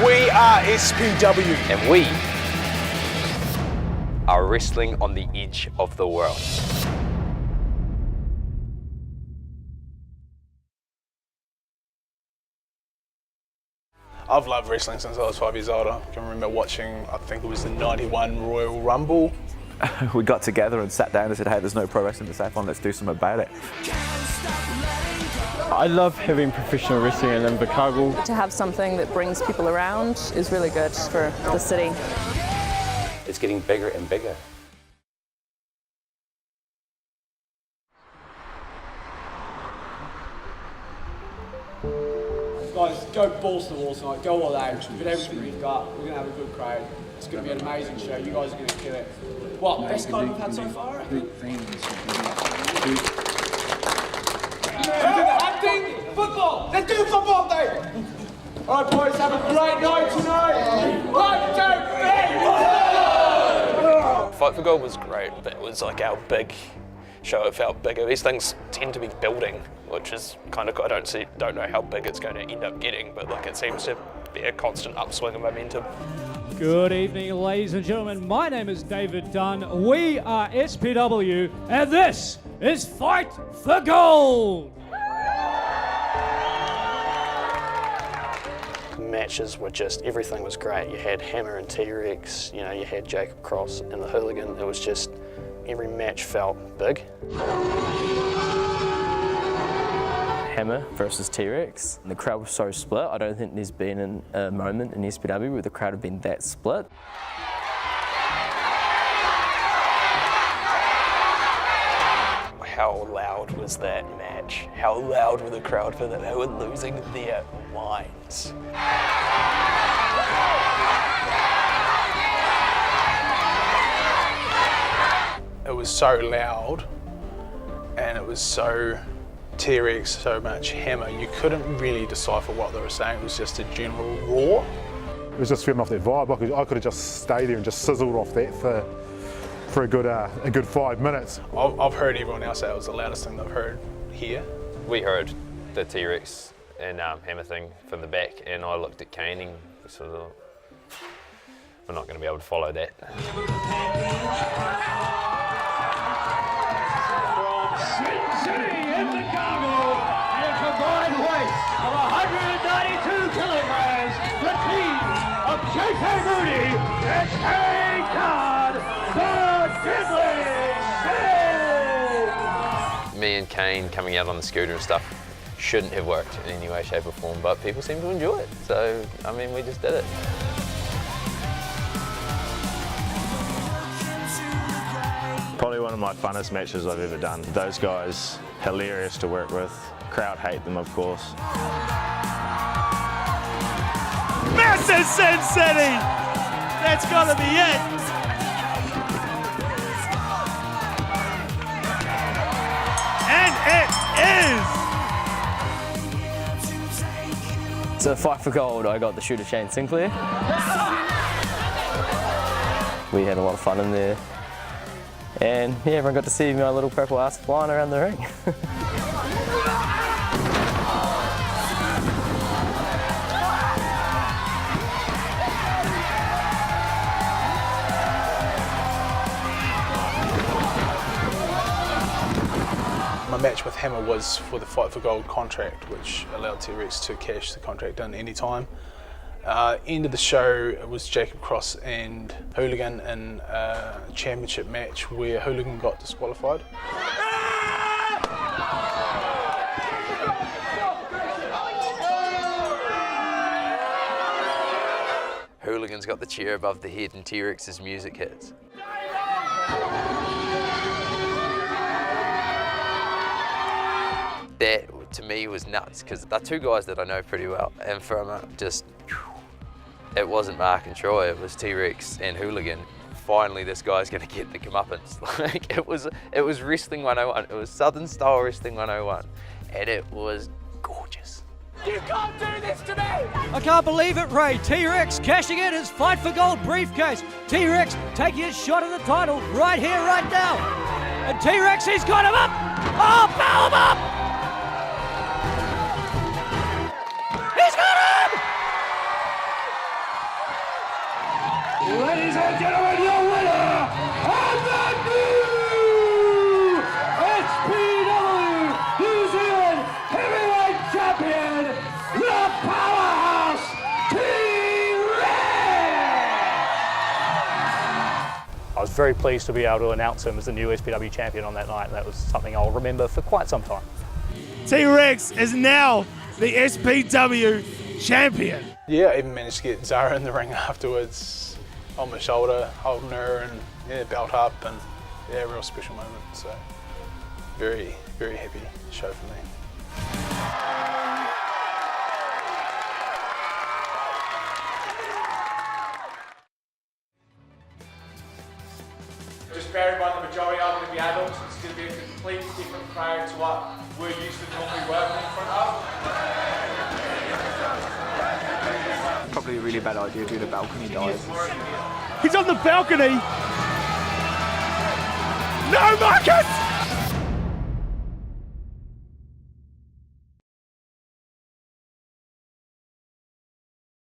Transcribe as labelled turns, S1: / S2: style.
S1: We are SPW.
S2: And we are wrestling on the edge of the world.
S1: I've loved wrestling since I was 5 years old. I can remember watching, I think it was the 91 Royal Rumble.
S3: We got together and sat down and said, hey, there's no pro wrestling to Saffron, let's do something about it.
S4: I love having professional wrestling in Invercargill.
S5: To have something that brings people around is really good for the city.
S2: It's getting bigger and bigger.
S6: Guys, go balls to the wall tonight, go all out, with everything we've got, we're going to have a good crowd. It's going to be an amazing show, you guys are going to kill it. What, best card we've had so far? Acting, football, let's do football day! Alright boys, have a great night tonight! 1, 2, 3!
S7: Fight for Gold was great, but it was like our big show, it felt bigger. These things tend to be building, which is kind of, I don't know how big it's going to end up getting, but like it seems to be a constant upswing of momentum.
S8: Good evening, ladies and gentlemen. My name is David Dunn. We are SPW, and this is Fight for Gold.
S7: Matches were just, everything was great. You had Hammer and T-Rex, you know, you had Jacob Cross and the Hooligan. It was just, every match felt big.
S9: Hammer versus T-Rex. The crowd was so split. I don't think there's been a moment in SPW where the crowd have been that split.
S7: How loud was that match? How loud were the crowd for that? They were losing their minds.
S1: It was so loud and it was so T-Rex, so much Hammer, you couldn't really decipher what they were saying. It was just a general roar.
S10: It was just feeding off that vibe. I could have just stayed there and just sizzled off that for a good 5 minutes.
S1: I've heard everyone else say it was the loudest thing they've heard here.
S2: We heard the T-Rex and Hammer thing from the back, and I looked at Kane and sort of, we're not going to be able to follow that. Me and Kane coming out on the scooter and stuff shouldn't have worked in any way, shape or form, but people seem to enjoy it. So, I mean, we just did it.
S4: Probably one of my funnest matches I've ever done. Those guys, hilarious to work with. Crowd hate them, of course.
S8: Massive Sin City! That's gotta be it! And it is!
S9: So Fight for Gold, I got the shooter Shane Sinclair. We had a lot of fun in there. And yeah, everyone got to see my little purple ass flying around the ring.
S1: My match with Hammer was for the Fight for Gold contract, which allowed T-Rex to cash the contract in any time. End of the show, it was Jacob Cross and Hooligan in a championship match where Hooligan got disqualified.
S2: Hooligan's got the chair above the head and T-Rex's music hits. That, to me, was nuts, because they're two guys that I know pretty well, and from it wasn't Mark and Troy, it was T-Rex and Hooligan. Finally, this guy's going to get the comeuppance. Like, it was Wrestling 101, it was Southern Style Wrestling 101, and it was gorgeous.
S8: You can't do this to me! I can't believe it, Ray. T-Rex cashing in his Fight for Gold briefcase. T-Rex taking his shot at the title right here, right now. And T-Rex, he's got him up! Oh, power him up! He's got him!
S11: was very pleased to be able to announce him as the new SPW champion on that night. That was something I'll remember for quite some time.
S12: T-Rex is now the SPW champion.
S1: Yeah, I even managed to get Zara in the ring afterwards, on my shoulder, holding her, and yeah, belt up, and yeah, real special moment. So very, very happy show for me.
S6: Just bear in mind the majority are going to be adults. It's going to be a completely different crowd to what we're used to normally working in front of.
S13: Probably a really bad idea doing a balcony dive.
S12: He's on the balcony. No, Marcus!